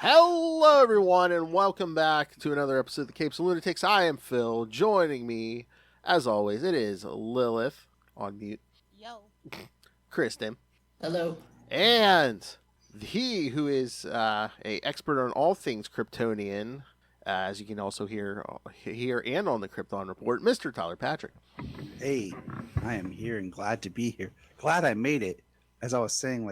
Hello, everyone, and welcome back to another episode of the Capes and Lunatics. I am Phil. Joining me, as always, it is Lilith on mute. Yo. Kristen. Hello. And he who is a expert on all things Kryptonian, as you can also hear here and on the Krypton Report, Mr. Tyler Patrick. Hey, I am here and glad to be here. Glad I made it. As I was saying,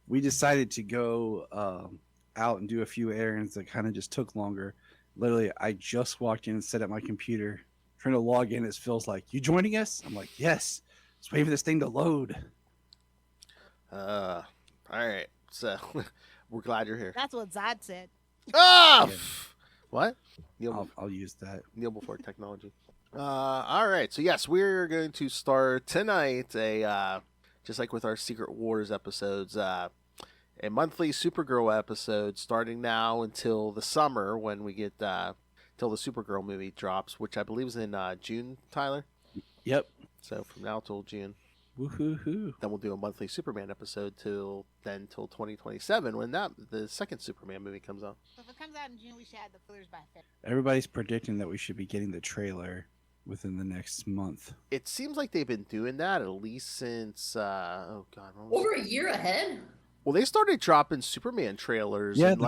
we decided to go out and do a few errands that kind of just took longer. Literally, I just walked in and set up my computer, trying to log in. It feels like, you joining us? I'm like, yes. Just waiting for this thing to load. All right. So, we're glad you're here. That's what Zod said. Oh! Yeah. What? Kneel I'll use that. Kneel before technology. All right. So, yes, we're going to start tonight just like with our Secret Wars episodes, a monthly Supergirl episode starting now until the summer when we get till the Supergirl movie drops, which I believe is in June, Tyler. Yep. So from now till June. Woohoo! Then we'll do a monthly Superman episode till 2027 when the second Superman movie comes out. So if it comes out in June, we should have the fillers by February. Everybody's predicting that we should be getting the trailer within the next month. It seems like they've been doing that at least since Over a year ahead? Well, they started dropping Superman trailers in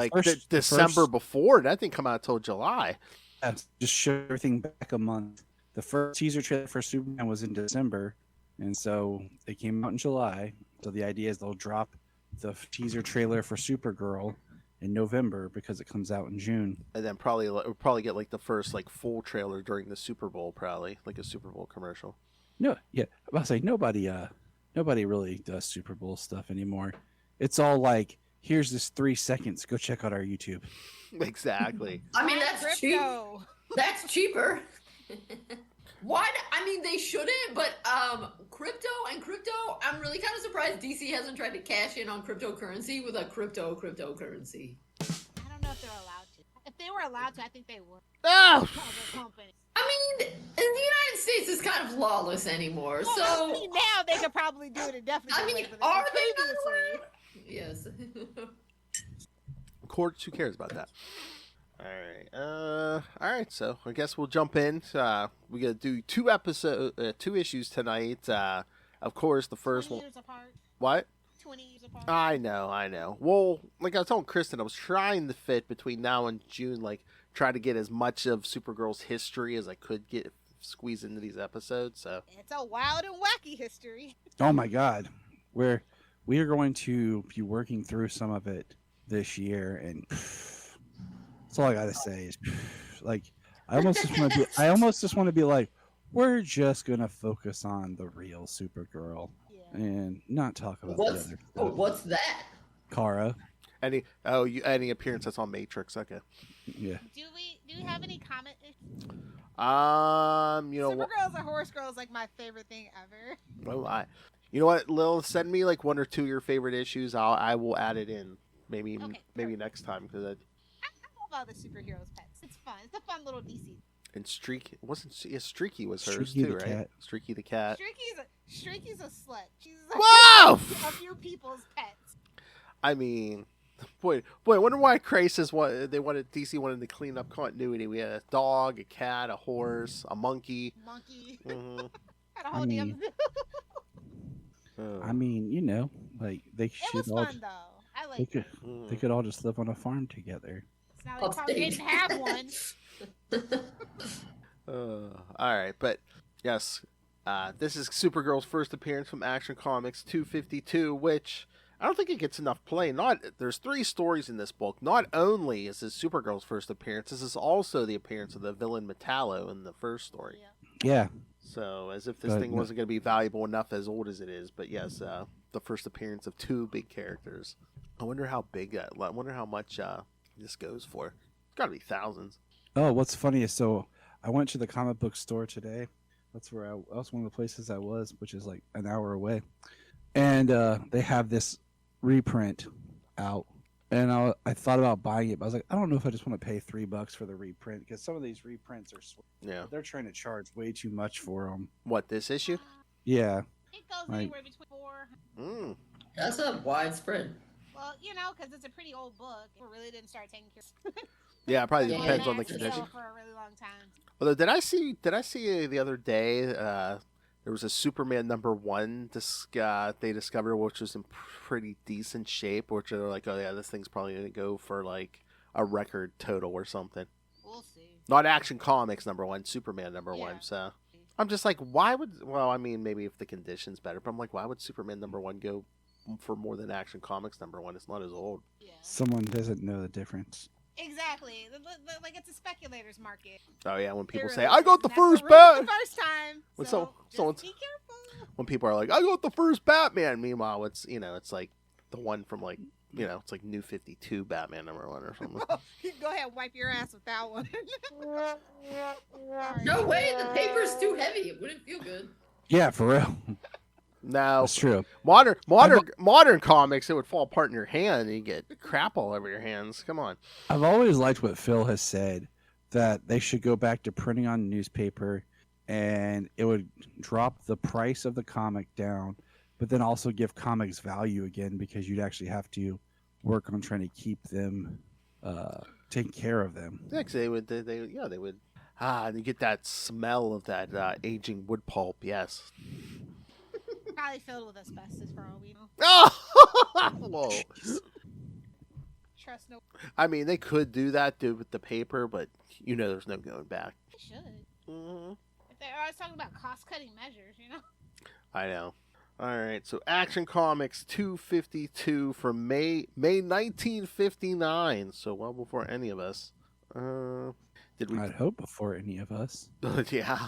December before. That didn't come out until July. Yeah, just show everything back a month. The first teaser trailer for Superman was in December, and so it came out in July. So the idea is they'll drop the teaser trailer for Supergirl in November because it comes out in June. And then we'll probably get the first full trailer during the Super Bowl, probably like a Super Bowl commercial. No, yeah, I'm about to say nobody really does Super Bowl stuff anymore. It's all like, here's this 3 seconds. Go check out our YouTube. Exactly. I mean, that's cheap. Crypto. That's cheaper. Why? I mean, they shouldn't, but crypto, I'm really kind of surprised DC hasn't tried to cash in on cryptocurrency with a cryptocurrency. I don't know if they're allowed to. If they were allowed to, I think they would. Oh! Company. I mean, the United States is kind of lawless anymore, Well, so... I mean, now they could probably do it indefinitely. I mean, but are they previously? Yes. Courts, who cares about that? All right. So I guess we'll jump in. We gotta do two issues tonight. Of course, the first 20 one. years apart. What? 20 years apart. I know. Well, like I was telling Kristen, I was trying to fit between now and June, try to get as much of Supergirl's history as I could squeeze into these episodes. So It's a wild and wacky history. Oh my God, we are going to be working through some of it this year, and that's all I gotta say is I almost just want to be like, we're just gonna focus on the real Supergirl Yeah. and not talk about the other stuff. What's that? Kara. any appearance that's on Matrix? Okay. Yeah. Do we have any comment? What? Supergirls or Horse Girls like my favorite thing ever. Oh, you know what, Lil? Send me one or two of your favorite issues. I will add it in. Maybe next time because I love all the superheroes pets. It's fun. It's a fun little DC. and Streaky wasn't. Yeah, Streaky was hers Streaky too, the right? cat. Streaky the cat. Streaky's a slut. She's Whoa! a few people's pets. I mean, boy, I wonder why DC wanted to clean up continuity. We had a dog, a cat, a horse, a monkey. Mm-hmm. Had a whole damn. I mean, they It should was all. fun though. I like it. They could all just live on a farm together. It's not like they didn't have one. All right, but yes, this is Supergirl's first appearance from Action Comics 252, which I don't think it gets enough play. There's 3 stories in this book. Not only is this Supergirl's first appearance, this is also the appearance of the villain Metallo in the first story. Yeah. So, as if this thing wasn't going to be valuable enough as old as it is. But yes, the first appearance of 2 big characters. I wonder how big that. I wonder how much this goes for. It's got to be thousands. Oh, what's funny is I went to the comic book store today. That's where that's one of the places I was, which is like an hour away. And they have this reprint out. And I thought about buying it, but I was like, I don't know if I just want to pay $3 for the reprint because some of these reprints are they're trying to charge way too much for them. What, this issue? Yeah. It goes anywhere between 4. Mm. That's a widespread. Well, Well, because it's a pretty old book. We really didn't start taking care. Yeah, it probably Yeah, depends on the that's condition. for a really long time. Although, did I see the other day? There was a Superman #1 they discovered, which was in pretty decent shape. Which they're like, oh yeah, this thing's probably gonna go for like a record total or something. We'll see. Not Action Comics #1, Superman #1. Yeah. So I'm just like, why would? Well, I mean, maybe if the condition's better, but I'm like, why would Superman #1 go for more than Action Comics #1? It's not as old. Yeah. Someone doesn't know the difference. Exactly. Like it's a speculator's market. Oh yeah, when people It say, really I got is, the and that's first what ruined bat. the first time. When So someone's- just be careful. When people are like, I got the first Batman. Meanwhile, it's it's like the one from like it's like New 52 Batman #1 or something. Go ahead, wipe your ass with that one. No way, the paper's too heavy. It wouldn't feel good. Yeah, for real. No, That's true. modern comics, it would fall apart in your hand and you get crap all over your hands. Come on. I've always liked what Phil has said, that they should go back to printing on newspaper, and it would drop the price of the comic down, but then also give comics value again, because you'd actually have to work on trying to keep them, taking care of them. Yeah, 'cause they would. And you get that smell of that aging wood pulp. Yes. Probably filled with asbestos for all we know. Oh, whoa. Trust no. I mean, they could do that with the paper, but there's no going back. They should. Mm-hmm. If they're always talking about cost-cutting measures, I know. All right, so Action Comics 252 from May 1959. So well before any of us. Did we? I'd hope before any of us. Yeah.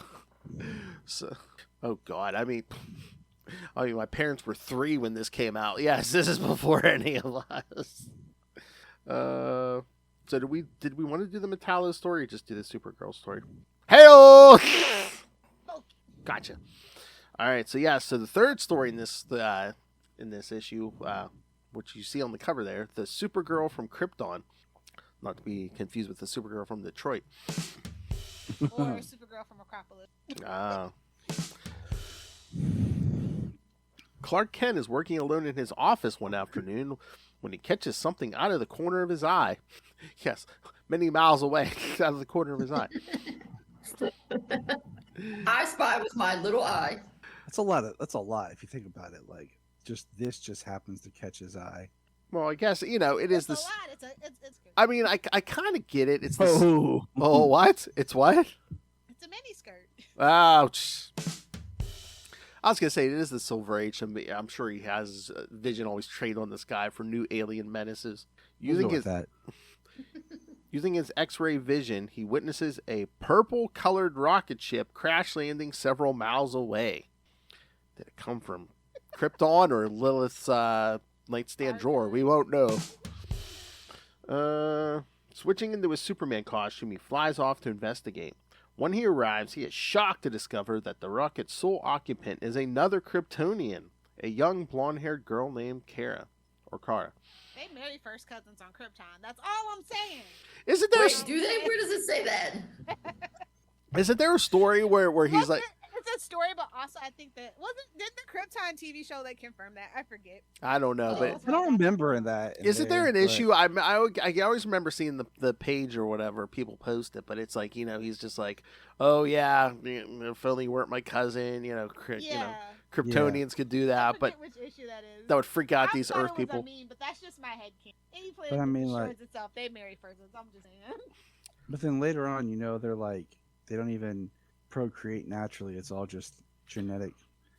So, oh God, I mean, my parents were 3 when this came out. Yes, this is before any of us. So did we want to do the Metallo story or just do the Supergirl story? Hey-oh! Gotcha. All right, so so the third story in this issue, which you see on the cover there, the Supergirl from Krypton, not to be confused with the Supergirl from Detroit. or Supergirl from Acropolis. Clark Kent is working alone in his office one afternoon when he catches something out of the corner of his eye. Yes, many miles away, out of the corner of his eye. I spy with my little eye. That's a lot if you think about it. Like, this happens to catch his eye. Well, I guess it is It's a this. lot. It's good. I mean, I kind of get it. It's this. Oh, Oh, what? It's what? It's a mini skirt. Ouch. I was gonna say it is the Silver Age. I'm sure he has Vision always trained on this guy for new alien menaces. Using his X-ray vision, he witnesses a purple-colored rocket ship crash landing several miles away. Did it come from Krypton or Lilith's nightstand drawer? We won't know. Switching into his Superman costume, he flies off to investigate. When he arrives, he is shocked to discover that the rocket's sole occupant is another Kryptonian, a young blonde-haired girl named Kara. They marry first cousins on Krypton. That's all I'm saying. Isn't there? Wait, do they? Where does it say that? Isn't there a story where he's like? It's a story, but also I think that did the Krypton TV show that confirm that? I forget. I don't know, but I don't remember that. isn't there an issue? I always remember seeing the page or whatever people post it, but it's like he's just like, oh yeah, if only you weren't my cousin, Kryptonians could do that, but which issue that is. that would freak out I these thought it Earth was people. a meme, but that's just my head canon. Any place But I mean, that like- shows itself, they marry first. I'm just saying. But then later on, they're like, they don't even procreate naturally. It's all just genetic.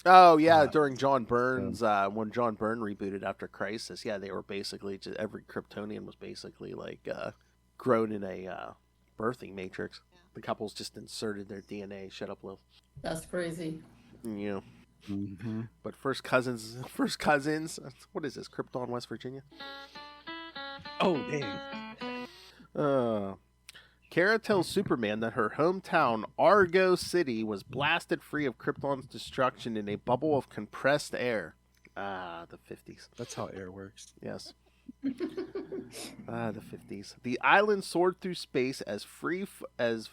Oh yeah, during John Byrne's when John Byrne rebooted after Crisis, yeah, they were basically just every Kryptonian was basically like grown in a birthing matrix. Yeah. The couples just inserted their DNA. Shut up, Lil. That's crazy. Yeah. Mm-hmm. But first cousins. What is this? Krypton, West Virginia. Oh, dang. Kara tells Superman that her hometown, Argo City, was blasted free of Krypton's destruction in a bubble of compressed air. Ah, the 50s. That's how air works. Yes. The 50s. The island soared through space as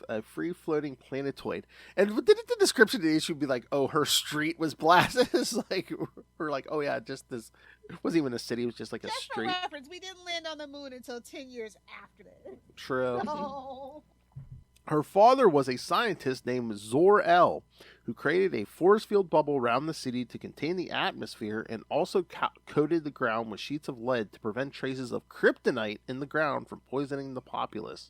a free-floating planetoid. And didn't the description of the issue be like, oh, her street was blasted? It's like, We're like, oh yeah, just this. It wasn't even a city. It was just like a Just for street. reference, we didn't land on the moon until 10 years after that. True. No. Her father was a scientist named Zor-El, who created a force field bubble around the city to contain the atmosphere and also coated the ground with sheets of lead to prevent traces of kryptonite in the ground from poisoning the populace.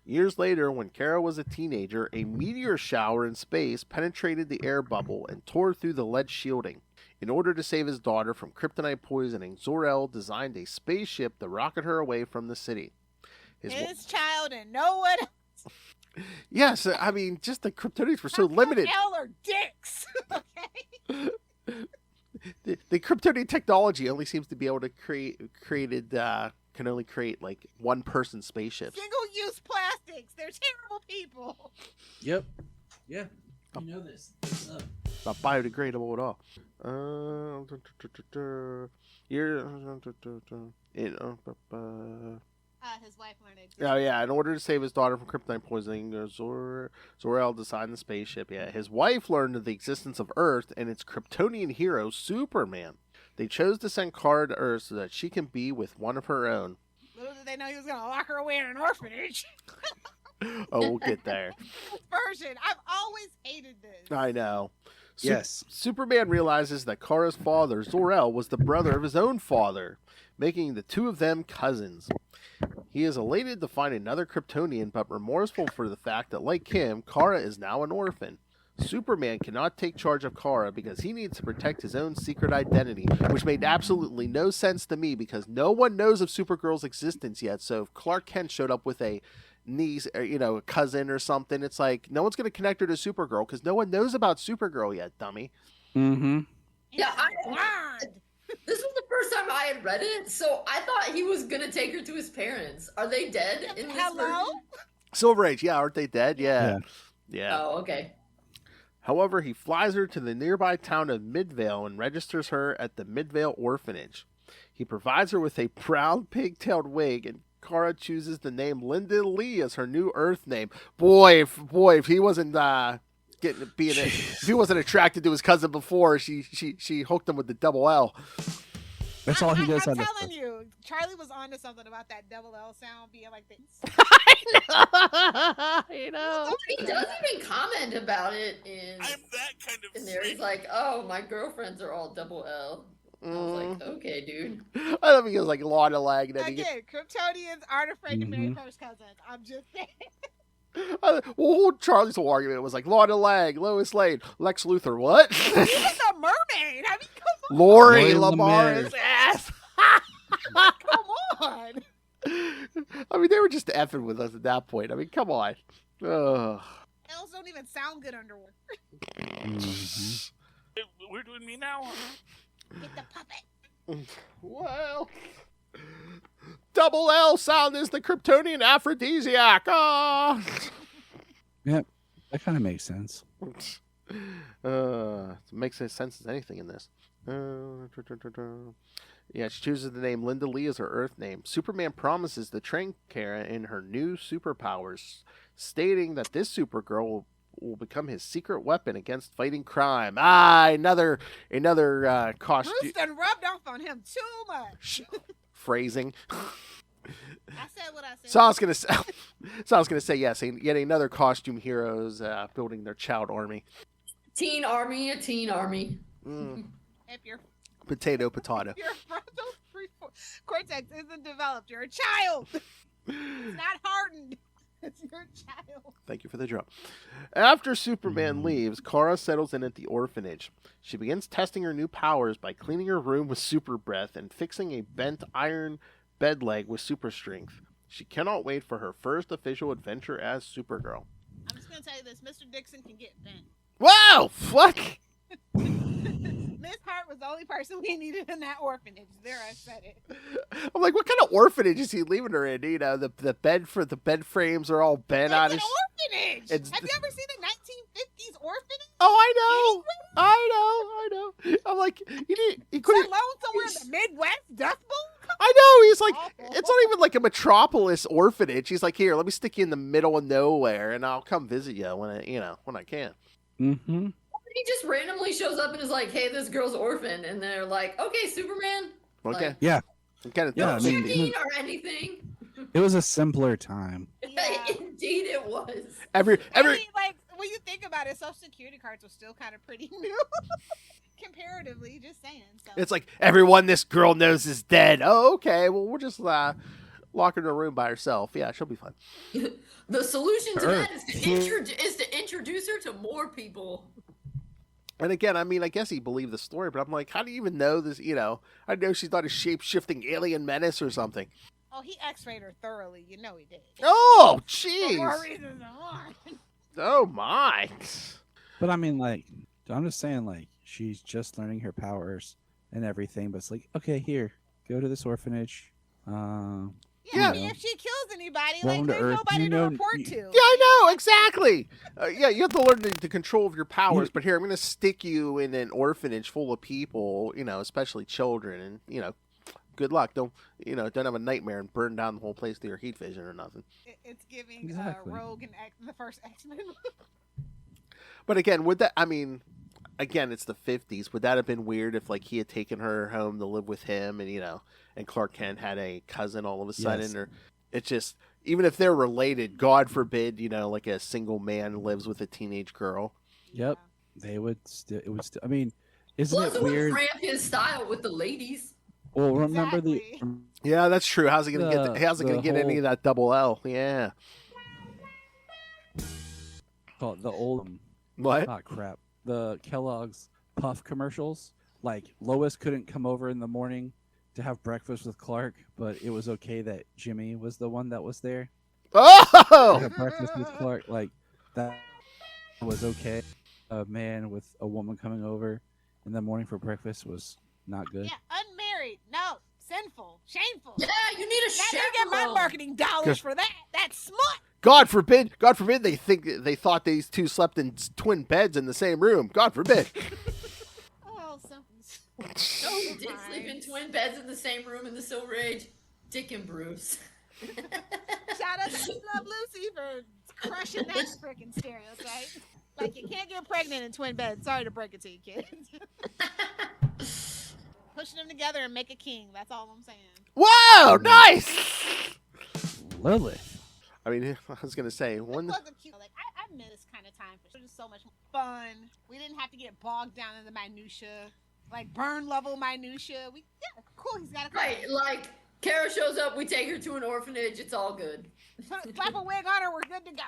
Years later, when Kara was a teenager, a meteor shower in space penetrated the air bubble and tore through the lead shielding. In order to save his daughter from kryptonite poisoning, Zor-El designed a spaceship to rocket her away from the city. His child and no one else. Yes, I mean, just the kryptonites were so limited. Hell are dicks. Okay. The kryptonite technology only seems to be able to can only create like one person spaceships. Single-use plastics. They're terrible people. Yep. Yeah. You know this. Not biodegradable at all. His wife learned it. Oh yeah, in order to save his daughter from kryptonite poisoning, Zor-El designed the spaceship. Yeah, his wife learned of the existence of Earth and its Kryptonian hero, Superman. They chose to send Kara to Earth so that she can be with one of her own. Little did they know he was going to lock her away in an orphanage. Oh, we'll get there. Version. I've always hated this. I know. Yes. Superman realizes that Kara's father, Zor-El, was the brother of his own father, making the two of them cousins. He is elated to find another Kryptonian, but remorseful for the fact that, like him, Kara is now an orphan. Superman cannot take charge of Kara because he needs to protect his own secret identity, which made absolutely no sense to me because no one knows of Supergirl's existence yet. So if Clark Kent showed up with a niece or, a cousin or something, it's like no one's going to connect her to Supergirl because no one knows about Supergirl yet, dummy. Mm-hmm. Yeah, Blonde. this was the first time I had read it, so I thought he was gonna take her to his parents. Are they dead in this Hello? version? Silver Age, yeah, aren't they dead? Yeah. Oh, okay. However, he flies her to the nearby town of Midvale and registers her at the Midvale Orphanage. He provides her with a brown pigtailed wig, and Kara chooses the name Linda Lee as her new Earth name. Boy, if he wasn't if he wasn't attracted to his cousin before, she hooked him with the double L. That's all he does. I'm telling you, Charlie was onto something about that double L sound being like this. I know. He does even comment about it in I'm that kind of in there. He's like, "Oh, my girlfriends are all double L." I was like, "Okay, dude." I love he goes like Lana Lang. Again, Kryptonians aren't afraid to marry first cousins. I'm just saying. Charlie's whole argument was like Lana Lang, Lois Lane, Lex Luthor. What? He was a mermaid. I mean, come on. Lori Lori Lamar's ass. Come on. I mean, they were just effing with us at that point. I mean, come on. Ugh. Elves don't even sound good underwater. We're doing me now. Get the puppet. Well, double L sound is the Kryptonian aphrodisiac. Ah. Yeah, that kind of makes sense. It makes as sense as anything in this. Yeah, she chooses the name Linda Lee as her Earth name. Superman promises to train Kara in her new superpowers, stating that this Supergirl will become his secret weapon against fighting crime. Another costume. Bruce done rubbed off on him too much. Phrasing. I said what I said. So I was gonna say yes. Yet another costume heroes building their child army. A teen army. If your Potato. frontal cortex isn't developed, you're a child. It's not hardened. It's your child. Thank you for the drop. After Superman leaves, Kara settles in at the orphanage. She begins testing her new powers by cleaning her room with super breath and fixing a bent iron bed leg with super strength. She cannot wait for her first official adventure as Supergirl. I'm just gonna tell you this: Mr. Dixon can get bent. Wow! What? Miss Hart was the only person we needed in that orphanage. There, I said it. I'm like, what kind of orphanage is he leaving her in? The bed frames are all bent out. It's an orphanage. Have you ever seen a 1950s orphanage? Oh, I know. I'm like, he couldn't. Alone somewhere in the Midwest, Dust Bowl? I know. He's like, Awful. it's not even like a metropolis orphanage. He's like, here, let me stick you in the middle of nowhere, and I'll come visit you when I can. Mm-hmm. He just randomly shows up and is like, "Hey, this girl's orphan," and they're like, "Okay, Superman." Okay. Like, Yeah. Kind of Yeah, no I mean, checking or anything. It was a simpler time. Yeah. Indeed, it was. every I mean, like when you think about it, Social Security cards were still kind of pretty new, comparatively. Just saying. So. it's like everyone this girl knows is dead. Oh, okay. Well, we'll just lock her in a room by herself. Yeah, she'll be fine. The solution to Sure. that is to introduce her to more people. And again, I mean, I guess he believed the story, but I'm like, how do you even know this? You know, I know she's not a shape-shifting alien menace or something. Oh, he X-rayed her thoroughly. You know he did. Oh, For more jeez. reasons than one. Oh my. But I mean, like, I'm just saying, like, she's just learning her powers and everything. But it's like, okay, here, go to this orphanage. Yeah, I Yeah. mean, if she kills anybody, Welcome like to there's Earth. nobody You to know- report you- to. Yeah, I know exactly. Yeah, you have to learn the control of your powers. But here, I'm going to stick you in an orphanage full of people, you know, especially children, and you know, good luck. Don't have a nightmare and burn down the whole place to your heat vision or nothing. It's giving Exactly. Rogue and the first X-Men. But again, would that? I mean, again, it's the 50s. Would that have been weird if like he had taken her home to live with him, and and Clark Kent had a cousin all of a sudden, Yes. or it's just even if they're related, God forbid, like a single man lives with a teenage girl. Yep. They would still. It would still. I mean, isn't Plus, it it would weird? cramp his style with the ladies. Well, remember Exactly. Yeah, that's true. How's he gonna The- get? How's he the gonna get any whole- of that double L? Yeah. the old What? crap. The Kellogg's Puff commercials. Like Lois couldn't come over in the morning to have breakfast with Clark, but it was okay that Jimmy was the one that was there to Oh, have breakfast with Clark. Like that was okay. A man with a woman coming over in the morning for breakfast was not good. Yeah, unmarried. No, sinful, shameful. Yeah, you need a Not gonna get my chaperone. marketing dollars 'Cause- for that. That's smart. God forbid! God forbid they thought these two slept in twin beds in the same room. God forbid. Oh, something. No, we did sleep in twin beds in the same room in the Silver Age. Dick and Bruce. Shout out to Love Lucy for crushing that freaking stereotype. Like you can't get pregnant in twin beds. Sorry to break it to you, kids. Pushing them together and make a king. That's all I'm saying. Whoa, nice. Lilith. I mean, I was gonna say It one. was a cute. Like I miss this kind of time. It was just so much fun. We didn't have to get bogged down in the minutia, like burn level minutia. Cool. He's got a Right, like Kara shows up, we take her to an orphanage, it's all good. Slap a wig on her. We're good to go.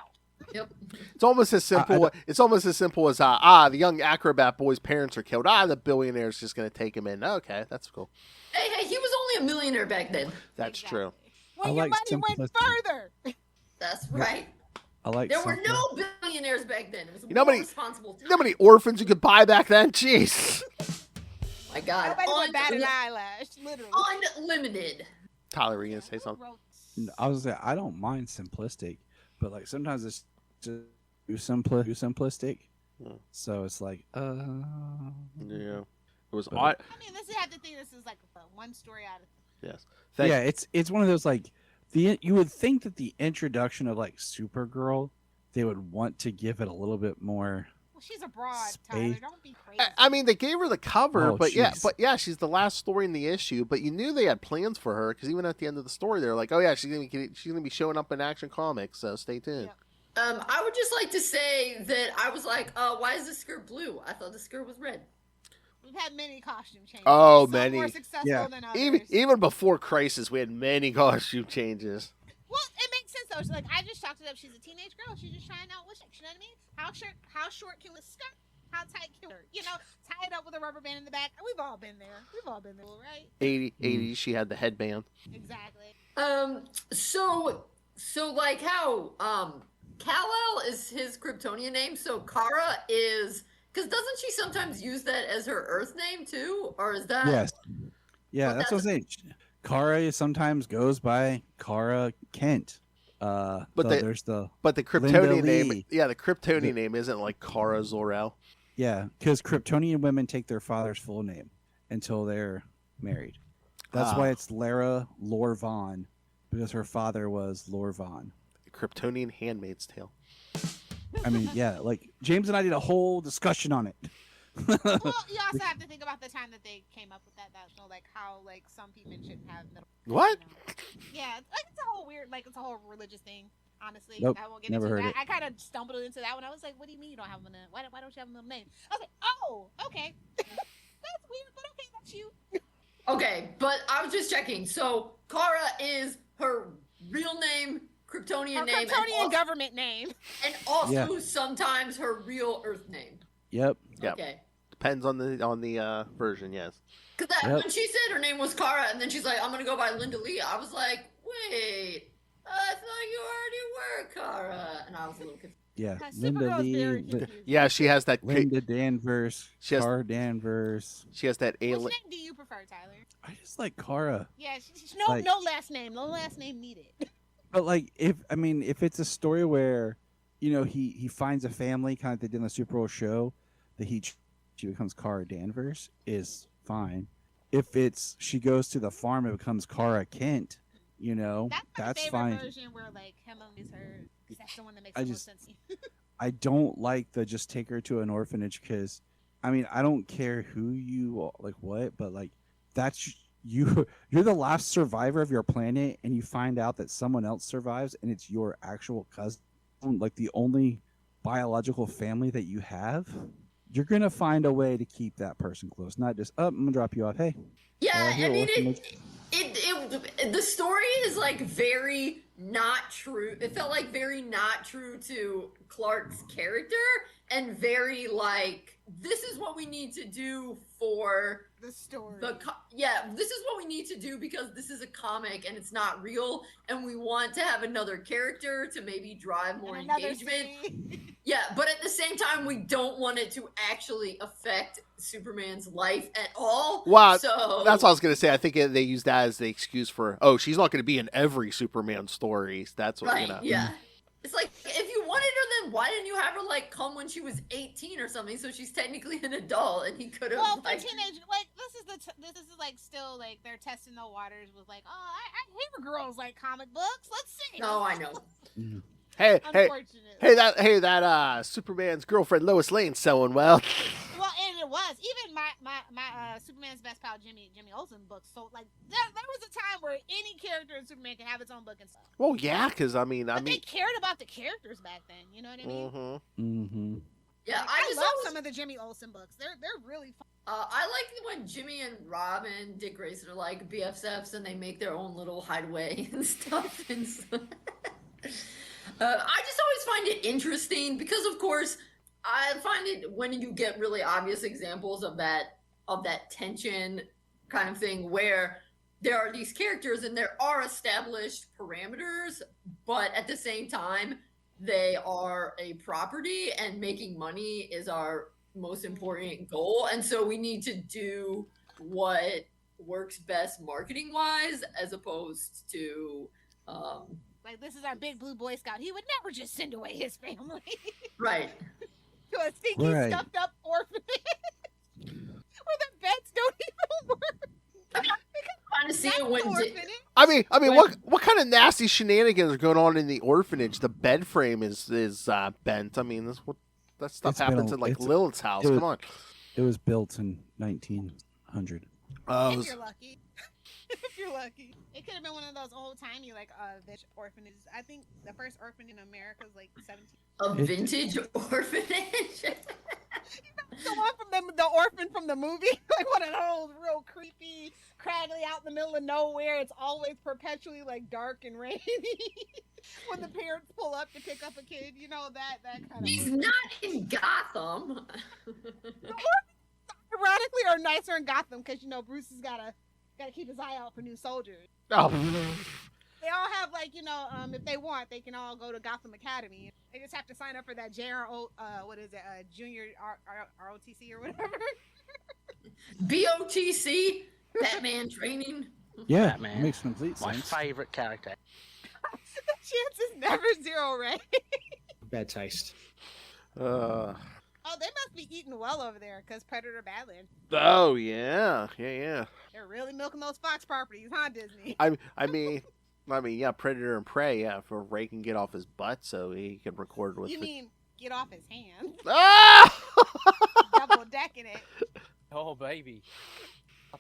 Yep. It's almost as simple. It's almost as simple as the young acrobat boy's parents are killed. The billionaire's just gonna take him in. Okay, that's cool. Hey, he was only a millionaire back then. That's Exactly. true. When I your like money went simplicity. further. That's right. I like. There were something- no billionaires back then. It was a You know how more many- responsible time. You know how many orphans you could buy back then? Jeez. My God. Nobody would bat an eyelash. Literally. Unlimited. Tyler, were you gonna say something? I was gonna say I don't mind simplistic, but like sometimes it's just too simplistic. Hmm. So it's like, Yeah. It was But- odd. I mean, this is have to think this is like one story out of. Yes. yeah, it's one of those like you would think that the introduction of like Supergirl, they would want to give it a little bit more. Well, she's a broad, Tyler. Space. Don't be crazy. I mean, they gave her the cover, Oh, but jeez. yeah, she's the last story in the issue. But you knew they had plans for her because even at the end of the story, they're like, "Oh yeah, she's gonna be showing up in Action Comics." So stay tuned. Yeah. I would just like to say that I was like, why is this skirt blue? I thought the skirt was red. We've had many costume changes. Oh, Some many. more successful Yeah. than others. Even before Crisis, we had many costume changes. Well, it makes sense though. It's like I just chalked it up. She's a teenage girl. She's just trying out what you know what I mean? How short can the skirt? How tight can her? Tie it up with a rubber band in the back. We've all been there. We've all been there, right? 80s, she had the headband. Exactly. So like how Kal-El is his Kryptonian name, so Kara is because doesn't she sometimes use that as her Earth name too, or is that Yes, yeah, Well, that's what I'm saying. Kara sometimes goes by Kara Kent. There's the But the Linda Kryptonian name, Lee. the Kryptonian name isn't like Kara Zor-El. yeah, because Kryptonian women take their father's full name until they're married. That's why it's Lara Lor Vaughn, because her father was Lor Vaughn. Kryptonian Handmaid's Tale. I mean, yeah, like James and I did a whole discussion on it. Well, you also have to think about the time that they came up with that. That's like how like some people shouldn't have middle. What? You know. Yeah, like it's a whole weird, like it's a whole religious thing. Honestly, Nope, I won't get never into heard that. it. I kind of stumbled into that one. I was like, "What do you mean you don't have a middle? Why don't you have a middle name?" I was like, "Oh, okay, that's weird, but okay, that's you." Okay, but I was just checking. So Kara is her real name, Kryptonian Her name, Kryptonian government name. and also Yeah. sometimes her real Earth name. Yep. Yep. Okay. Depends on the version, yes. Because Yep. when she said her name was Kara, and then she's like, "I'm gonna go by Linda Leah," I was like, "Wait, I thought you already were Kara," and I was a little confused. Yeah. Supergirl Linda is very Lee, confusing. Yeah, she has that. Linda Danvers, She has- Kara Danvers. She has that Which alien. name do you prefer, Tyler? I just like Kara. Yeah, no, Like- no last name. No last name needed. But like, if it's a story where, he finds a family, kind of like they did in the Supergirl show, that she becomes Kara Danvers is fine. If it's she goes to the farm and becomes Kara Kent, That's my that's favorite fine. version where like Helen is her. That's the one that makes I the most just- sense. I don't like the just take her to an orphanage because, I don't care who you like, what, but like that's you. You're the last survivor of your planet, and you find out that someone else survives, and it's your actual cousin, like the only biological family that you have. You're gonna find a way to keep that person close, not just, I'm gonna drop you off. Hey, Yeah, here, I mean, orphanage. the story is like very not true. It felt like very not true to Clark's character, and very like, this is what we need to do for The story. this is what we need to do because this is a comic and it's not real, and we want to have another character to maybe drive more And another engagement. scene. Yeah, but at the same time, we don't want it to actually affect Superman's life at all. Wow, so That's what I was gonna say. I think they use that as the excuse for, she's not gonna be in every Superman story. That's what right. Yeah, it's like, if you wanted her, then why didn't you have her like come when she was 18 or something? So she's technically an adult, and he could have Well, like. for teenage, like this is like still like they're testing the waters with like, I hate girls like comic books. Let's see. No, I know. Hey, Unfortunate. that Superman's girlfriend Lois Lane's selling well. Well, and it was even my Superman's best pal Jimmy Olsen book. So like there was a time where any character in Superman could have its own book and stuff. Well, yeah, because But they cared about the characters back then. You know what I mean? Mm-hmm. Yeah, Like, I I just love always, some of the Jimmy Olsen books. They're really fun. I like when Jimmy and Rob and Dick Grayson are like BFFs and they make their own little hideaway and stuff. And so, I just always find it interesting because, of course, I find it when you get really obvious examples of that tension kind of thing where there are these characters and there are established parameters, but at the same time, they are a property and making money is our most important goal. And so we need to do what works best marketing wise as opposed to Like this is our big blue Boy Scout. He would never just send away his family right. to a stinky Right. stuffed up orphanage where the beds don't even work. Trying to see That's it when the orphanage. I mean, When- what kind of nasty shenanigans are going on in the orphanage? The bed frame is bent. I mean, that stuff It's been happens a- in like it's- Lilith's house. it was- Come on. It was built in 1900. If you're lucky. If you're lucky. It could have been one of those old timey like orphanages. I think the first orphanage in America was like 17. A vintage orphanage. The one from the orphan from the movie, like one of those real creepy, craggly out in the middle of nowhere. It's always perpetually like dark and rainy. When the parents pull up to pick up a kid, you know that kind of. He's not in Gotham. Ironically, are nicer in Gotham because you know Bruce has gotta keep his eye out for new soldiers. Oh. They all have like if they want, they can all go to Gotham Academy. They just have to sign up for that JRO, junior ROTC or whatever. BOTC, Batman training. Yeah, Batman. makes complete My sense. favorite character. The chance is never zero, right? Bad taste. Uh, Oh, they must be eating well over there because Predator Badland. oh yeah. They're really milking those Fox properties, huh, Disney? I mean, yeah, Predator and Prey. Yeah, for Ray can get off his butt so he can record with. You mean it off his hand. Ah! Double decking it. Oh, baby.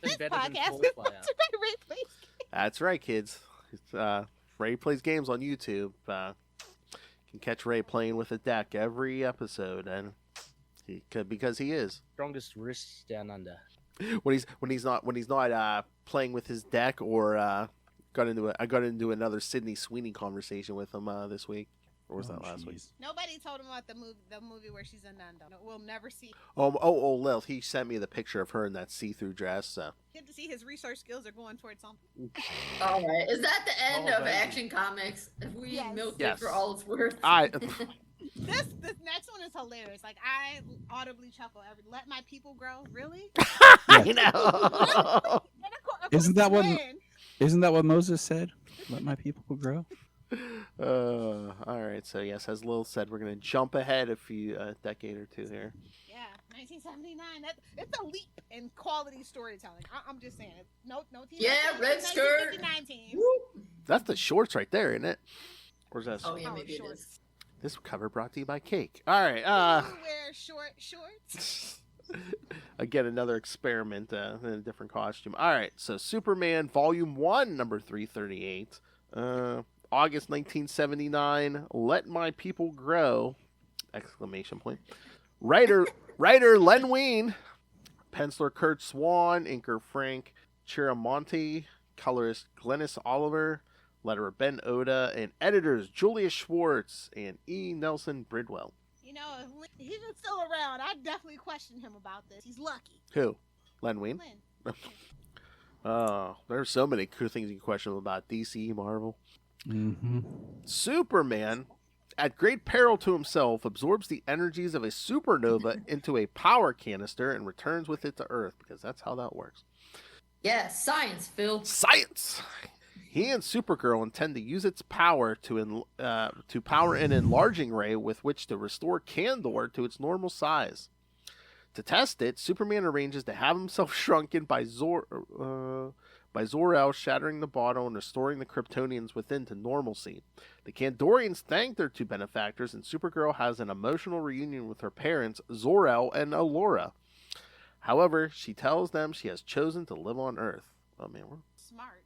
This Nothing better than podcast Full is Flyer. sponsored by Ray Plays. That's right, kids. Ray Plays Games on YouTube. Can catch Ray playing with a deck every episode, and he could because he is. Strongest wrists down under. When he's not playing with his deck or I got into another Sydney Sweeney conversation with him this week. Or was that last week? Nobody told him about the movie where she's a nun. Though. We'll never see. Oh, Lilith. He sent me the picture of her in that see-through dress. So. Get to see his research skills are going towards something. All right. Is that the end Oh, of baby. Action Comics? If we Yes. milked Yes. it for all it's worth. This next one is hilarious. Like I audibly chuckle every. Let my people grow. Really? I know. Isn't that what Moses said? Let my people grow. All right. So yes, as Lil said, we're gonna jump ahead a decade or two here. Yeah, 1979. It's a leap in quality storytelling. I'm just saying. No TV. Yeah, red skirt. 1959 team. Woo. That's the shorts right there, isn't it? Or is that? Oh yeah, Oh, maybe it shorts. is. This cover brought to you by Cake. All right. You wear short shorts. Again, another experiment in a different costume. All right. So Superman Volume 1, number 338. August 1979. Let My People Grow! Exclamation point. Writer Len Wein. Penciler Kurt Swan. Inker Frank Chiramonte. Colorist Glennis Oliver. Letterer Ben Oda. And editors Julia Schwartz and E. Nelson Bridwell. You know, if he was still around, I'd definitely question him about this. He's lucky. Who? Len Wein? Lynn. Oh, there's so many cool things you can question about DC, Marvel. Mm-hmm. Superman, at great peril to himself, absorbs the energies of a supernova into a power canister and returns with it to Earth, because that's how that works. Yeah, science, Phil. Science! He and Supergirl intend to use its power to power an enlarging ray with which to restore Kandor to its normal size. To test it, Superman arranges to have himself shrunken by Zor-El, shattering the bottle and restoring the Kryptonians within to normalcy. The Kandorians thank their two benefactors, and Supergirl has an emotional reunion with her parents, Zor-El and Alora. However, she tells them she has chosen to live on Earth. Oh man, Smart.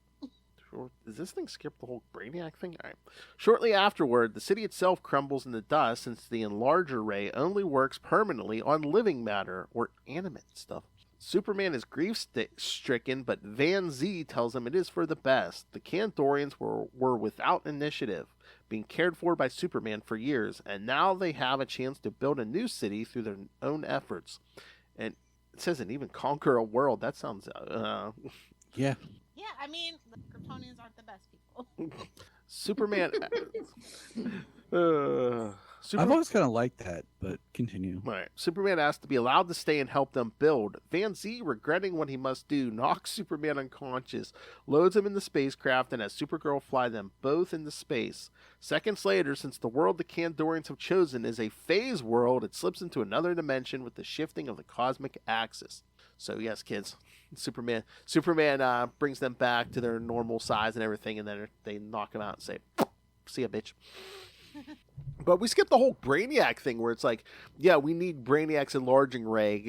does this thing skip the whole Brainiac thing? All right. Shortly afterward, the city itself crumbles into dust since the enlarger ray only works permanently on living matter or animate stuff. Superman is grief-stricken, but Van Z tells him it is for the best. The Kandorians were without initiative, being cared for by Superman for years, and now they have a chance to build a new city through their own efforts. And it says and even conquer a world. That sounds... Yeah. Yeah, I mean, the Kryptonians aren't the best people. Superman... I've always kind of liked that, but continue. Right. Superman asks to be allowed to stay and help them build. Van Z, regretting what he must do, knocks Superman unconscious, loads him in the spacecraft, and has Supergirl fly them both into space. Seconds later, since the world the Kandorians have chosen is a phase world, it slips into another dimension with the shifting of the cosmic axis. So yes, kids, Superman brings them back to their normal size and everything, and then they knock him out and say, "See ya, bitch." But we skipped the whole Brainiac thing where it's like, yeah, we need Brainiac's enlarging ray,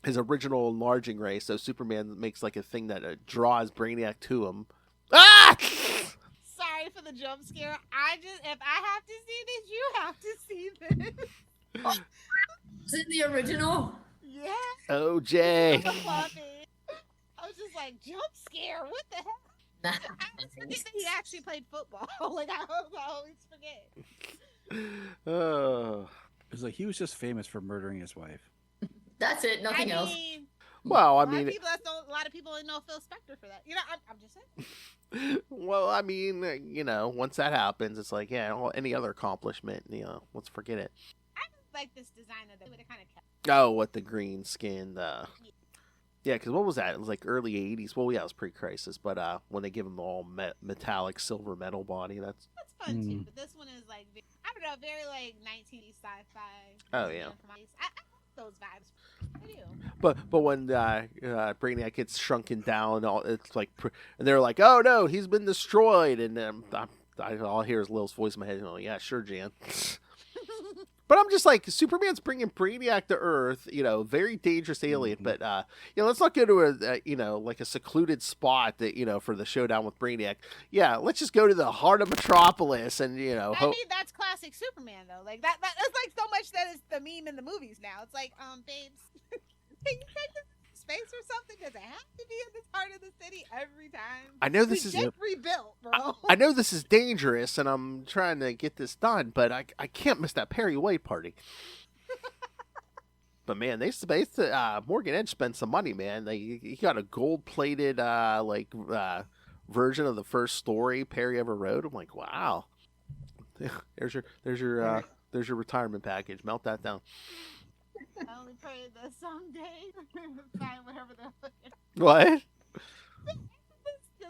his original enlarging ray. So Superman makes like a thing that draws Brainiac to him. Ah! Sorry for the jump scare. If I have to see this, you have to see this. Is it the original? Yeah. OJ. I was just like, jump scare? What the hell? I forget that he actually played football. Like, I always forget. It's like he was just famous for murdering his wife. That's it, nothing else. Well, I A mean, lot of people know Phil Spector for that. You know, I'm just saying. well, I mean, once that happens, it's like, yeah, well, any other accomplishment, let's forget it. I just like this designer that would have kind of kept. Oh, what the green skin, yeah, because what was that? It was like early 80s. Well, yeah, it was pre-crisis, but when they give him the all metallic silver metal body, that's fun too. But this one is like, I don't know, very like 1980s sci-fi. Oh, yeah. I like those vibes. I do. But when Brainiac gets shrunken down, it's like, and they're like, "Oh no, he's been destroyed," and all I hear is Lil's voice in my head. Oh yeah, sure, Jan. But I'm just like, Superman's bringing Brainiac to Earth, very dangerous alien. But, let's not go to like a secluded spot that, for the showdown with Brainiac. Yeah, let's just go to the heart of Metropolis and, I mean, that's classic Superman, though. Like, that's like so much that is the meme in the movies now. It's like, babes, can you take this to space or something? Does it have to be in this part of the city every time? I know this we is just rebuilt, bro. I know this is dangerous, and I'm trying to get this done, but I can't miss that Perry White party. But man, Morgan Edge spent some money, man. He got a gold-plated version of the first story Perry ever wrote. I'm like, wow. There's your retirement package. Melt that down. I only pray that someday, find whatever the What? It's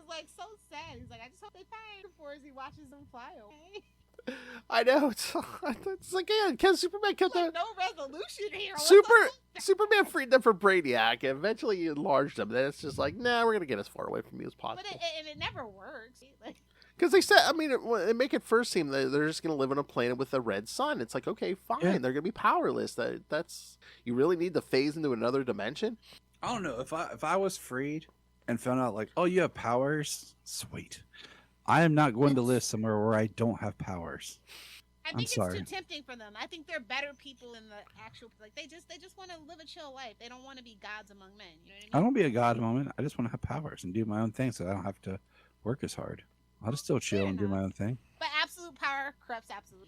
like so sad. He's like, I just hope they find him before as he watches them fly away. I know. It's like, yeah, Superman kept Like, no resolution here. Superman freed them from Brainiac, and eventually he enlarged them. Then it's just like, nah, we're gonna get as far away from you as possible. But it never works. Like, because they said, I mean, it make it first seem that they're just going to live on a planet with a red sun. It's like, okay, fine, Yeah. they're going to be powerless. That's you really need to phase into another dimension. I don't know if I was freed and found out like, oh, you have powers, sweet. I am not going to live somewhere where I don't have powers. I think it's too tempting for them. I think they're better people in the actual, like, they just want to live a chill life. They don't want to be gods among men. You know what I mean? I don't be a god a moment. I just want to have powers and do my own thing, so I don't have to work as hard. I'll just still chill Fair and do my own thing. But absolute power corrupts absolute.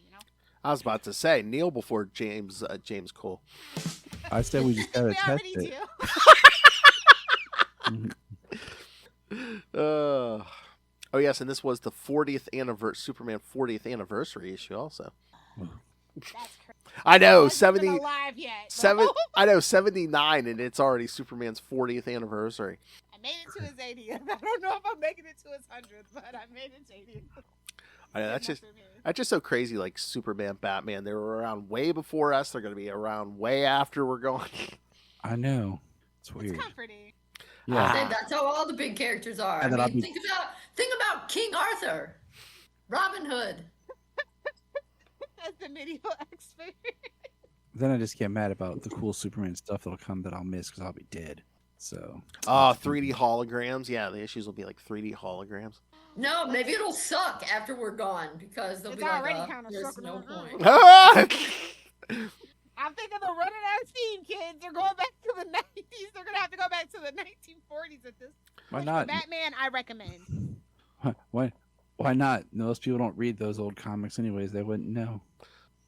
I was about to say kneel before James Cole. I said we just gotta We test already it. do. Oh yes, and this was the 40th Superman 40th anniversary issue also. That's crazy. I know, Wasn't even alive yet. I know 79, and it's already Superman's 40th anniversary. I made it to his 80th. I don't know if I'm making it to his 100th, but I made it to 80th. I know, that's just so crazy. Like Superman, Batman, they were around way before us. They're going to be around way after we're gone. I know. It's weird. It's comforting. Yeah. And that's how all the big characters are. And I then mean, think about King Arthur, Robin Hood. That's the medieval expert. Then I just get mad about the cool Superman stuff that'll come that I'll miss because I'll be dead. So. 3D holograms. Yeah, the issues will be like 3D holograms. No, maybe it'll suck after we're gone because they'll It's be like, already kinda there's sucking no on point. I'm thinking the running out of steam, kids. They're going back to the 90s. They're going to have to go back to the 1940s at this. Why not? Batman, I recommend. Why not? Most people don't read those old comics anyways. They wouldn't know.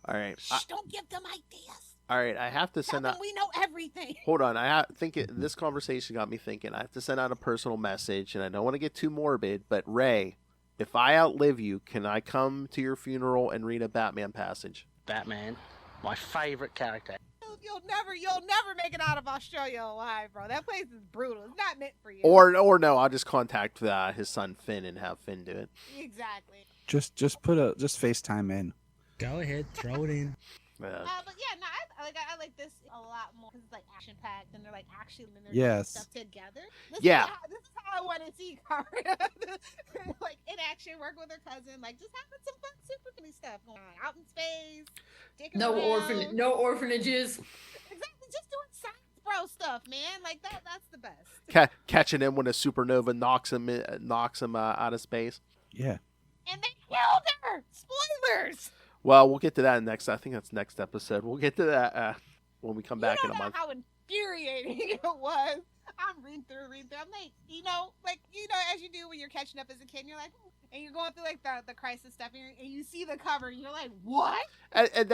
All right. Shh, don't give them ideas. All right, I have to Tell send them out. we know everything. Hold on, this conversation got me thinking. I have to send out a personal message, and I don't want to get too morbid, but Ray, if I outlive you, can I come to your funeral and read a Batman passage? Batman, my favorite character. You'll never make it out of Australia alive, bro. That place is brutal. It's not meant for you. Or no, I'll just contact his son Finn and have Finn do it. Exactly. Just FaceTime in. Go ahead, throw it in. But yeah, no, I like this a lot more because it's like action packed and they're like actually doing stuff together. This is how I want to see Kara like in action, work with her cousin, like just having some fun super funny stuff going on out in space. No orphanages. Exactly, just doing science bro stuff, man. Like that's the best. Catching him when a supernova knocks him out of space. Yeah. And they killed her. Spoilers. Well, we'll get to that next. I think that's next episode. We'll get to that when we come back in a month. How infuriating it was. I'm reading through. I'm like, as you do when you're catching up as a kid, and you're like, and you're going through like the crisis stuff, and you see the cover, and you're like, what? And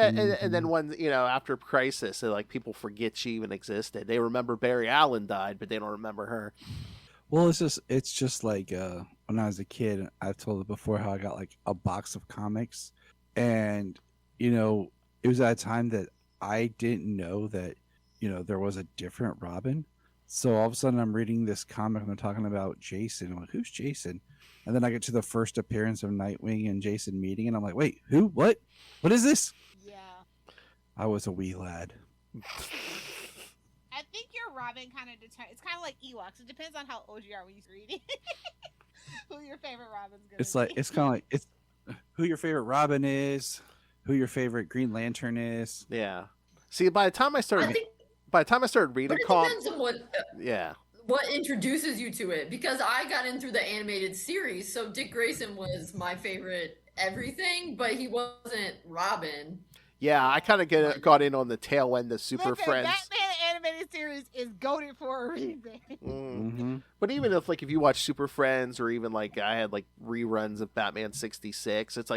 then when after Crisis, like people forget she even existed. They remember Barry Allen died, but they don't remember her. Well, it's just like when I was a kid. I've told it before how I got like a box of comics. And, it was at a time that I didn't know that, there was a different Robin. So all of a sudden I'm reading this comic and they're talking about Jason. I'm like, who's Jason? And then I get to the first appearance of Nightwing and Jason meeting. And I'm like, wait, who? What? What is this? Yeah. I was a wee lad. I think your Robin kind of determines. It's kind of like Ewoks. It depends on how old you are when you read it. Who your favorite Robin's going to be. It's kind of like, it's who your favorite Robin is, who your favorite Green Lantern is. Yeah. See, by the time I I started, think, reading but it comics, depends on yeah. what introduces you to it, because I got in through the animated series, so Dick Grayson was my favorite everything, but he wasn't Robin. Yeah, I kind of got in on the tail end of Super Listen, Friends. Batman animated series is goated for a reason. Mm-hmm. But even if you watch Super Friends, or even I had reruns of Batman 66, it's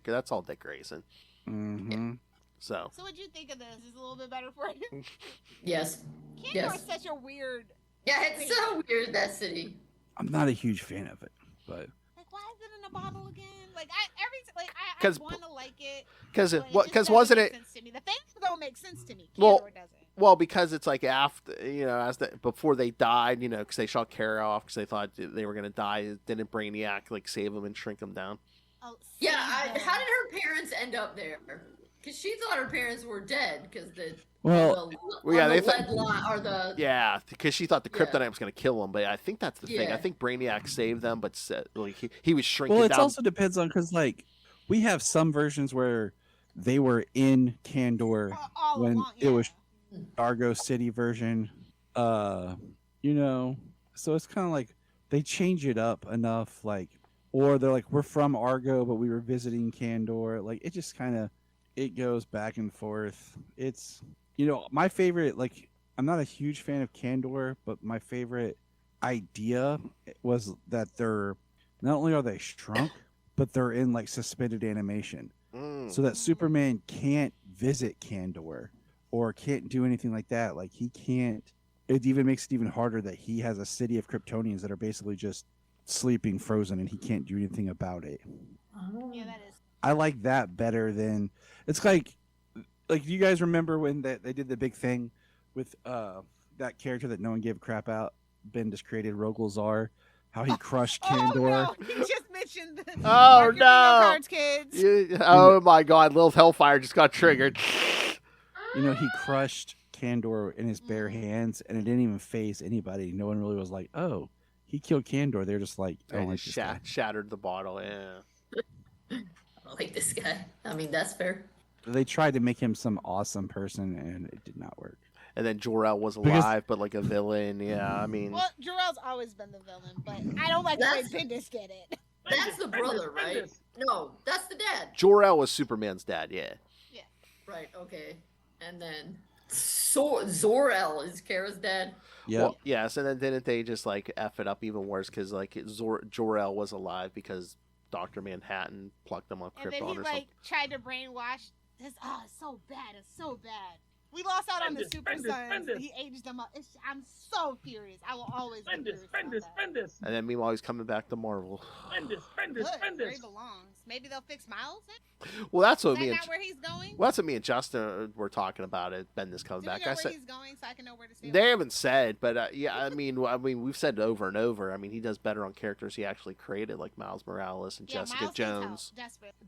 that's all Dick Grayson. Mm-hmm. So So what'd you think of this? Is it a little bit better for you? Yes. Kandor Yes. is such a weird. Yeah, it's so weird, that city. I'm not a huge fan of it, but Why is it in a bottle again? I 'Cause- want to like it. because but what just because doesn't wasn't make it sense to me. The things don't make sense to me. Well- Kandor doesn't. well because it's after before they died, because they shot Kara off because they thought they were gonna die. Didn't Brainiac save them and shrink them down? Oh, Yeah, save them. how did her parents end up there? Because she thought her parents were dead, because they thought- lead line, or the Yeah, because she thought the Yeah. kryptonite was gonna kill them. But I think that's the thing. I Yeah. think Brainiac saved them, but he was shrinking well, it down. also depends on because we have some versions where they were in Kandor All when along, it was yeah. Argo City version. So it's kind of they change it up enough, or they're we're from Argo, but we were visiting Kandor. It just kind of it goes back and forth. It's my favorite. I'm not a huge fan of Kandor, but my favorite idea was that they're not only are they shrunk, but they're in suspended animation, so that Superman can't visit Kandor or can't do anything like that. He can't. It even makes it even harder that he has a city of Kryptonians that are basically just sleeping, frozen, and he can't do anything about it. Yeah, that is. I like that better than it's like do you guys remember when they did the big thing with that character that no one gave a crap out? Bendis created Rogol Zar, how he crushed Kandor. Oh, no. He just mentioned. Oh, Mark your bingo no. cards, kids. Oh my God! Lilith Hellfire just got triggered. He crushed Kandor in his bare hands, and it didn't even phase anybody. No one really was like, "Oh, he killed Kandor." They're just like, "I don't And like it this guy." shattered the bottle. Yeah. I don't like this guy. I mean, that's fair. They tried to make him some awesome person, and it did not work. And then Jor-El was Because- alive, but a villain. Yeah, I mean, Well, Jor-El's always been the villain, but I don't like the way That's- Bendis did it. That's the brother, right? No, that's the dad. Jor-El was Superman's dad. Yeah. Right, okay. And then Zor-El is Kara's dad. Yeah, Well, yes, and then didn't they just f it up even worse because Jor-El was alive because Dr. Manhattan plucked him on And then Krypton he or something. tried to brainwash. It's so bad. It's so bad. We lost out on the Super Sons. He aged them up. I'm so furious. I will always be furious about that. And then meanwhile he's coming back to Marvel. Good, where he belongs. Maybe they'll fix Miles. Well, that's Is what me that and not where he's going? well, that's what me and Justin were talking about. It Bendis coming Do we back. know I where said he's going so I can know where to stay? they haven't said, but yeah, I mean, we've said it over and over. I mean, he does better on characters he actually created, like Miles Morales and Jessica Miles needs help. Jones.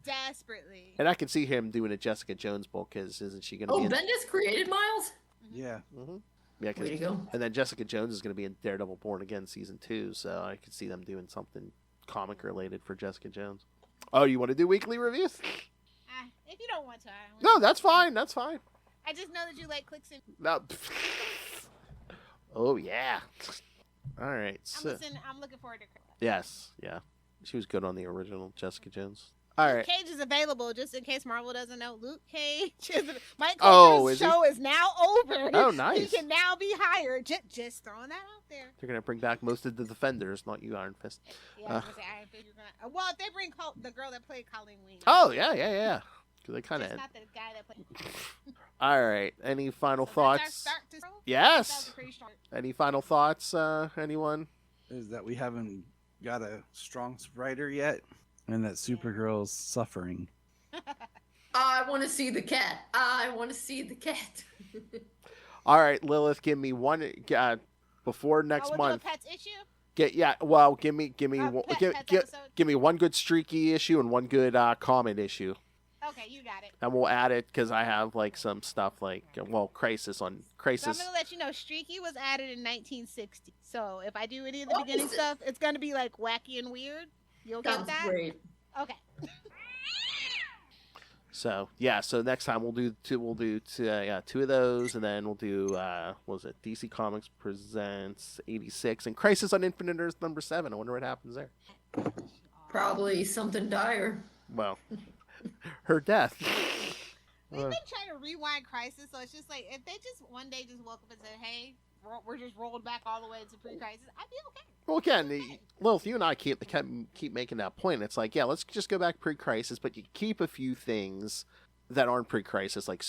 Desperately. And I can see him doing a Jessica Jones book because isn't she going to Oh, be? In... Bendis created Miles? yeah. Yeah, 'cause- Way to go. and then Jessica Jones is going to be in Daredevil Born Again season 2, so I could see them doing something comic related for Jessica Jones. Oh, you want to do weekly reviews? If you don't want to, I don't No, that's fine. That's fine. I just know that you like clicks and. No. Oh yeah. All right. So I'm looking forward to. yes, yeah, she was good on the original Jessica Jones. All right. Cage is available, just in case Marvel doesn't know. Luke Cage is Mike Oh, Colter's is he? show is now over. Oh, nice. He can now be hired. Just throwing that out there. They're gonna bring back most of the Defenders, not you, Iron Fist. Yeah, I was gonna say Iron Fist. Well, if they bring the girl that played Colleen Wing. Oh yeah. Because they kind of. Just not the guy that played. All right. Any final So that's our thoughts? start to- That Yes. was a pretty strong. Any final thoughts? Anyone? Is that we haven't got a strong writer yet, and that Supergirl's suffering. I want to see the cat. I want to see the cat. All right, Lilith, give me one before next we'll month. do a pets issue. Give me Pets episode. give me one good streaky issue and one good common issue, Okay, you got it. and we'll add it because I have some stuff Crisis. So I'm gonna let you know, Streaky was added in 1960. So if I do any of the Oh, beginning is it? stuff, it's gonna be wacky and weird. You'll get Sounds that. great. Okay. So yeah, so next time we'll do two. We'll do two of those, and then we'll do what was it? DC Comics presents 86 and Crisis on Infinite Earths #7. I wonder what happens there. Probably something dire. Well, her death. They've been trying to rewind Crisis, so it's just like if they just one day just woke up and said, "Hey, we're just rolled back all the way to pre-Crisis," I'd be okay. Well, again, Lilith, you and I keep making that point. It's like, yeah, let's just go back pre-Crisis, but you keep a few things that aren't pre-Crisis, like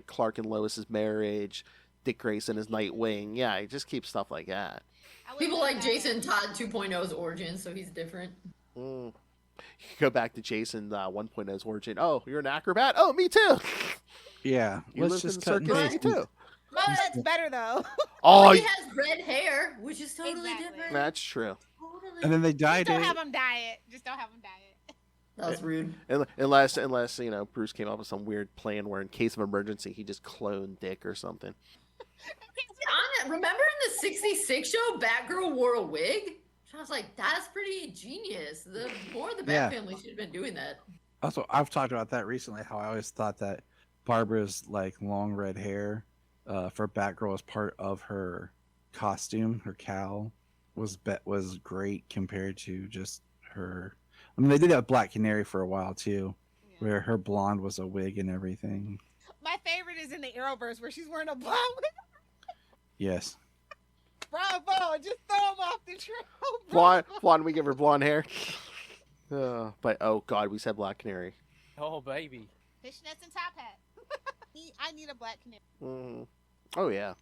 Clark and Lois's marriage, Dick Grayson as Nightwing. Yeah, you just keep stuff like that. People like Jason Todd 2.0's origin, so he's different. You go back to Jason 1.0's origin. Oh, you're an acrobat? Oh, me too. Yeah, You let's lived in just the cut and circus? Me paste. too. Well, that's better though. Oh, He has red hair, which is totally Exactly. different. that's true. Totally. And then they Just dyed don't it. have them dye it. Just don't have them dye it. That's rude. Unless Bruce came up with some weird plan where in case of emergency he just cloned Dick or something. Remember in the 66 show, Batgirl wore a wig? I was like, that's pretty genius. The more the Bat Yeah. family should have been doing that. Also, I've talked about that recently. How I always thought that Barbara's like long red hair for Batgirl as part of her costume, her cowl was great compared to just her. I mean, they did have Black Canary for a while too, where her blonde was a wig and everything. My favorite is in the Arrowverse where she's wearing a blonde wig. Yes. Bravo! Just throw him off the trail. Blonde, we give her blonde hair. But oh god, we said Black Canary. Oh, baby. Fishnets and top hat. I need a black canary. Oh yeah.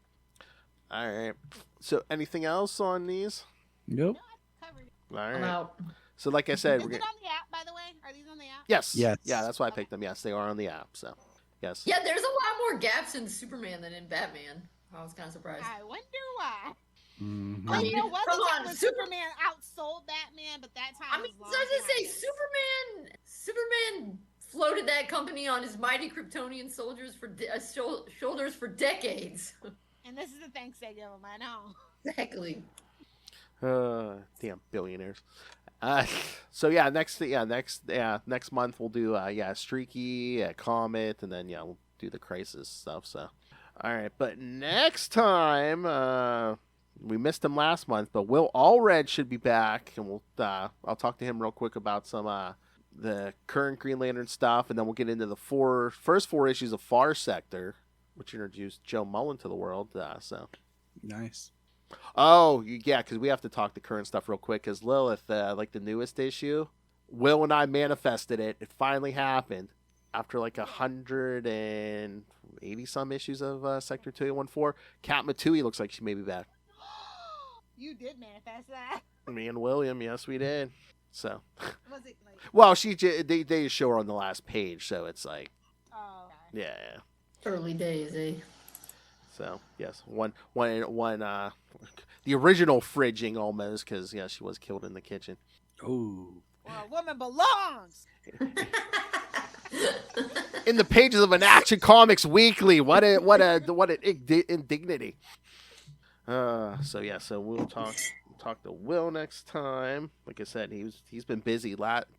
All right. So anything else on these? Nope. Covered it. All I'm right. out. So like I said, Is we're it gonna. on the app, by the way? Are these on the app? Yes. Yes. Yeah, that's why I picked them. Yes, they are on the app. So, yes. Yeah, there's a lot more gaps in Superman than in Batman. I was kind of surprised. I wonder why. Mhm. Well, mean, you know what? come The time on, when Super- Superman outsold Batman, but that time I mean, was so I long was gonna say, behind us. Superman floated that company on his mighty Kryptonian soldiers for shoulders for decades. And this is the thanks they give him, I know. Exactly. Damn billionaires. So yeah, next month we'll do Streaky, Comet, and then we'll do the Crisis stuff. So, all right, but next time we missed him last month, but Will Allred should be back, and we'll I'll talk to him real quick about some the current Green Lantern stuff, and then we'll get into the first four issues of Far Sector, which introduced Joe Mullen to the world. So Nice. oh yeah, because we have to talk the current stuff real quick. Because Lilith, like the newest issue, Will and I manifested it. It finally happened after like 180 some issues of Sector 2814. Kat Matui looks like she may be back. You did manifest that. Me and William, yes, we did. So, Was it like, well, they just show her on the last page, so it's like, oh, yeah. Early days, eh? So yes, one the original fridging almost, because she was killed in the kitchen. Oh. where a woman belongs. In the pages of an Action Comics Weekly, what an indignity. So we'll talk to Will next time. Like I said, he's been busy.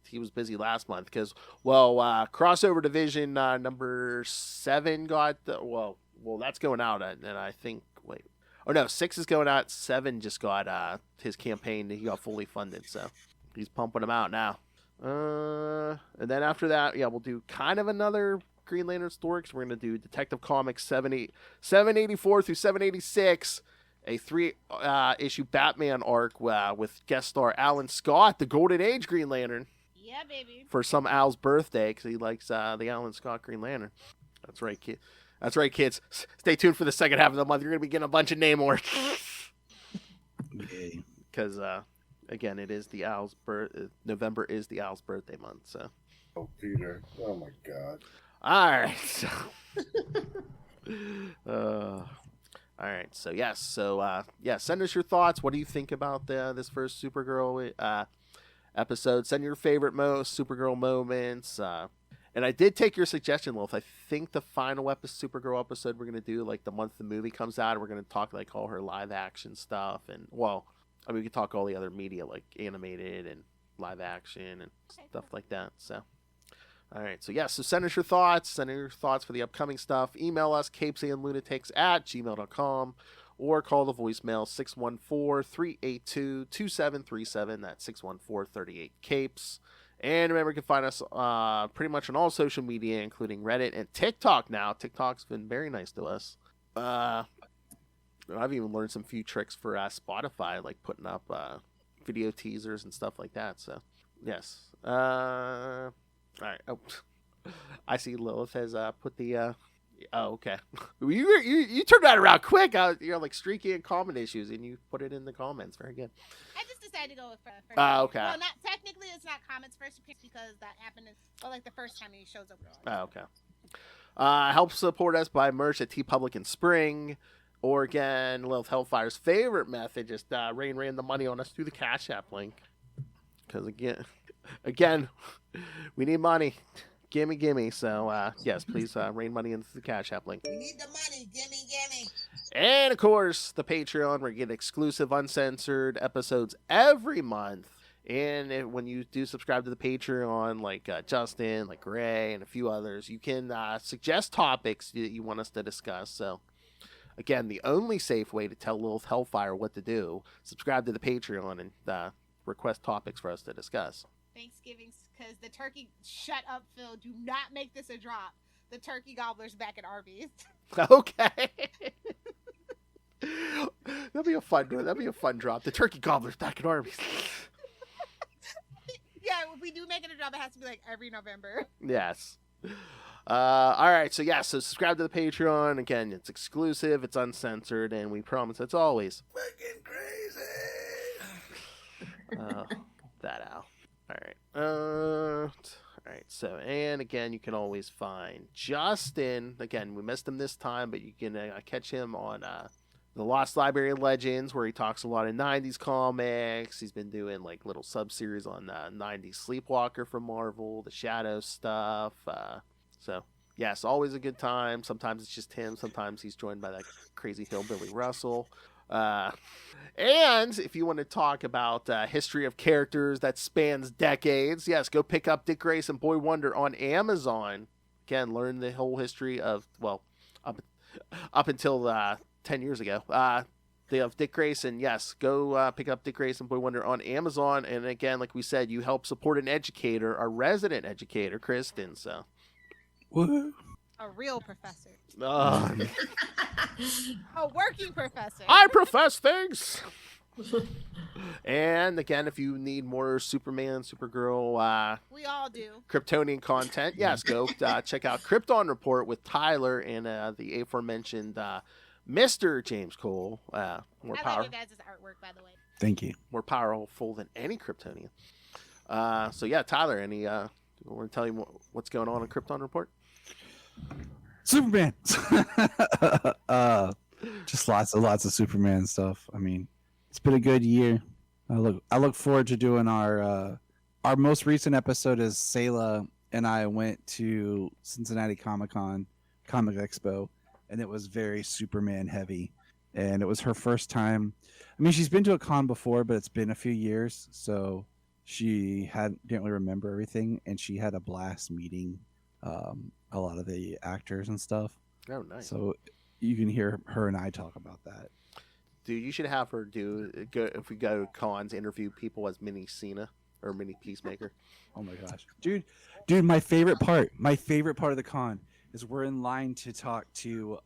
He was busy last month because Crossover Division #7 got that's going out, and I think 6 is going out. 7 just got his campaign. He got fully funded, so he's pumping them out now. And then after that, we'll do kind of another Green Lantern story because we're going to do Detective Comics 784 through 786, a 3-issue Batman arc with guest star Alan Scott, the Golden Age Green Lantern, Yeah, baby. for some Al's birthday because he likes the Alan Scott Green Lantern. That's right, kid. That's right, kids. Stay tuned for the second half of the month. You're going to be getting a bunch of Namor. Yay. Because, again, it is the Owl's November is the Owl's birthday month, so. Oh, Peter. Oh, my God. All right. So, all right. So, yes. So, send us your thoughts. What do you think about this first Supergirl episode? Send your favorite Supergirl moments. And I did take your suggestion, Lilith. I think the final Supergirl episode we're going to do, like the month the movie comes out, and we're going to talk like all her live action stuff. And, we could talk all the other media, like animated and live action and stuff like that. So, All right, so yes, so send us your thoughts. Send in your thoughts for the upcoming stuff. Email us, CapesandLunatics@gmail.com, or call the voicemail 614-382-2737. That's 614-38-CAPES. And remember, you can find us pretty much on all social media, including Reddit and TikTok now. TikTok's been very nice to us. I've even learned some few tricks for Spotify, like putting up video teasers and stuff like that. So, yes. All right. Oh, I see Lilith has put the. Oh, okay. You turned that around quick. You're like streaky and comment issues, and you put it in the comments. Very good. I just decided to go with first. Okay. Well, not technically, it's not comments first appearance because that happened. Like the first time he shows up. Okay. Help support us by merch at TeePublic in Spring. Or again, Lilith Hellfire's favorite method, just rain the money on us through the Cash App link. Because again, we need money. Gimme. So, yes, please rain money into the Cash App link. We need the money. Gimme. And, of course, the Patreon, where you get exclusive, uncensored episodes every month. And when you do subscribe to the Patreon, like Justin, like Ray, and a few others, you can suggest topics that you want us to discuss. So, again, the only safe way to tell Lilith Hellfire what to do, subscribe to the Patreon and request topics for us to discuss. Thanksgiving, because the turkey. Shut up, Phil. Do not make this a drop. The turkey gobbler's back at Arby's. Okay. That'd be a fun drop. The turkey gobbler's back at Arby's. Yeah, if we do make it a drop, it has to be like every November. Yes. All right. So yeah. So subscribe to the Patreon. Again, it's exclusive. It's uncensored, and we promise it's always Fucking crazy. that out. All right. All right. So, and again, you can always find Justin. Again, we missed him this time, but you can catch him on the Lost Library of Legends, where he talks a lot of 90s comics. He's been doing like little sub-series on 90s Sleepwalker from Marvel, the Shadow stuff. So, yes, always a good time. Sometimes it's just him. Sometimes he's joined by that crazy hillbilly Russell. And if you want to talk about history of characters that spans decades, yes, go pick up Dick Grayson Boy Wonder on Amazon. Again, learn the whole history of, well, up until 10 years ago. Of Dick Grayson, yes, go pick up Dick Grayson Boy Wonder on Amazon. And again, like we said, you help support an educator, our resident educator, Kristen. So, Woo. A real professor. uh, A working professor. I profess things. And again, if you need more Superman, Supergirl, We all do. Kryptonian content, yes, go check out Krypton Report with Tyler and the aforementioned Mr. James Cole. More I like power, your guys' artwork, by the way. Thank you. more powerful than any Kryptonian. So yeah, Tyler, any you want to tell you what's going on in Krypton Report? Superman. Just lots of Superman stuff. I mean, it's been a good year. I look forward to doing our most recent episode. Is Sayla and I went to Cincinnati Comic Expo, and it was very Superman heavy, and it was her first time. I mean, she's been to a con before, but it's been a few years, so she didn't really remember everything, and she had a blast meeting a lot of the actors and stuff. Oh, nice. So you can hear her and I talk about that. Dude, you should have her if we go to cons, interview people as Mini Cena or Mini Peacemaker. Oh my gosh, dude, my favorite part of the con is we're in line to talk to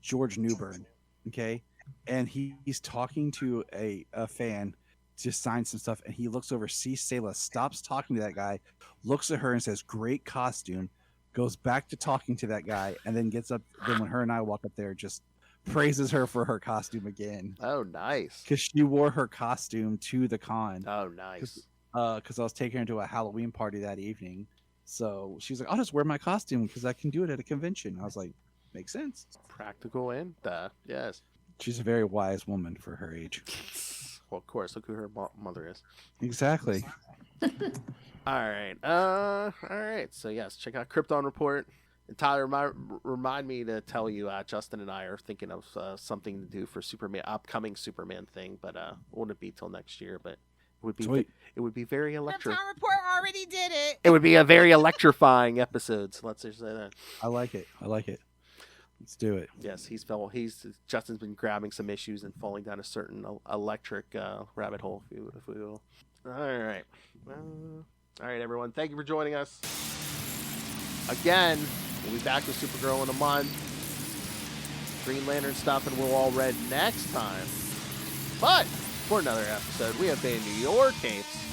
George Newbern, okay, and he's talking to a fan to sign some stuff, and he looks over, sees Sayla, stops talking to that guy, looks at her and says, "Great costume," goes back to talking to that guy, and then gets up. Then when her and I walk up there, just praises her for her costume again. Oh, nice. Because she wore her costume to the con. Oh, nice. Because I was taking her to a Halloween party that evening. So she's like, "I'll just wear my costume because I can do it at a convention." I was like, "Makes sense." Practical and yes. She's a very wise woman for her age. Well, of course. Look who her mother is. Exactly. All right. All right. So yes, check out Krypton Report. And Tyler, remind me to tell you, Justin and I are thinking of something to do for Superman, upcoming Superman thing, but won't it be till next year? But would be Sweet. it would be very electric. Krypton Report already did it. It would be a very electrifying episode. So let's just say that. I like it. I like it. Let's do it. Yes, Justin's been grabbing some issues and falling down a certain electric rabbit hole, if we will. All right. All right, everyone. Thank you for joining us. Again, we'll be back with Supergirl in a month. Green Lantern stuff, and we'll all read next time. But for another episode, we have been your Capes.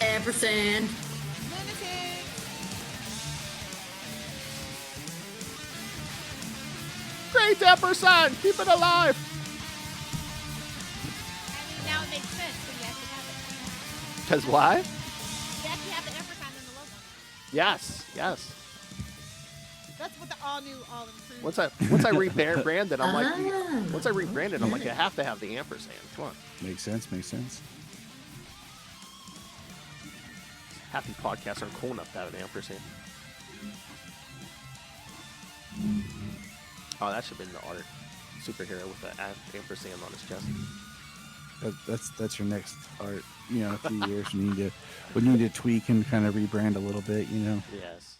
Ampersand. Lunatics. Great Ampersand! Keep it alive! I mean, now it makes sense because you actually have it. Because why? You actually have the ampersand in the logo. Yes, yes. That's what the all new, all improved. Once I rebranded, I'm like, Ah. once I rebranded, I'm like, I have to have the ampersand. Come on. Makes sense. Makes sense. Happy podcasts aren't cool enough to have an ampersand. Oh, that should have been the art. Superhero with the ampersand on his chest. That's your next art. You know, in a few years we need to tweak and kind of rebrand a little bit. You know. Yes.